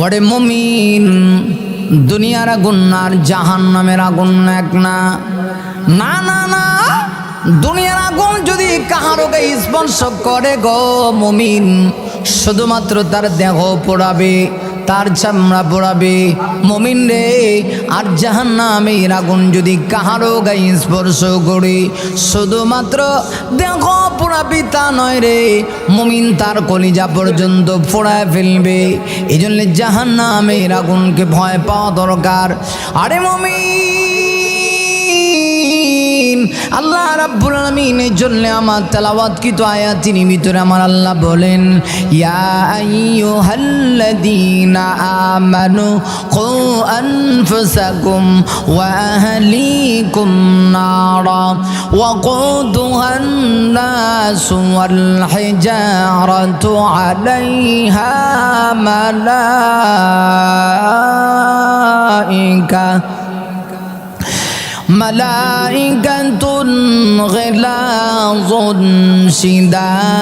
ওরে মুমিন, দুনিয়ার আগুন আর জাহান্নামের আগুন এক না। না না না, দুনিয়ার আগুন যদি কাহারকে স্পর্শ করে গো মুমিন, শুধুমাত্র তার দেহ পোড়াবে, তার চামড়া পোড়াবে মুমিন রে। আর জাহান্নামের আগুন যদি কাহারো গায়ে স্পর্শ করে, শুধুমাত্র দেহ পোড়াবে তা নয় রে মুমিন, তার কলিজা পর্যন্ত পোড়ায় ফেলবে। এই জন্য জাহান্নামের আগুনকে ভয় পাওয়া দরকার। আরে মুমিন, আল্লাহ রাব্বুল আলামিনের জন্য আমার তেলাওয়াতকৃত আয়াতের ভিতরে আমার আল্লাহ বলেন, ইয়া আইয়ুহাল্লাযীনা আমানু কু আনফুসাকুম ওয়া আহলিকুম নারা ওয়াকুদুহান নাসু ওয়াল হিজারাতু আলাইহা মালাইকাতুন গিলাযুন শিদাদ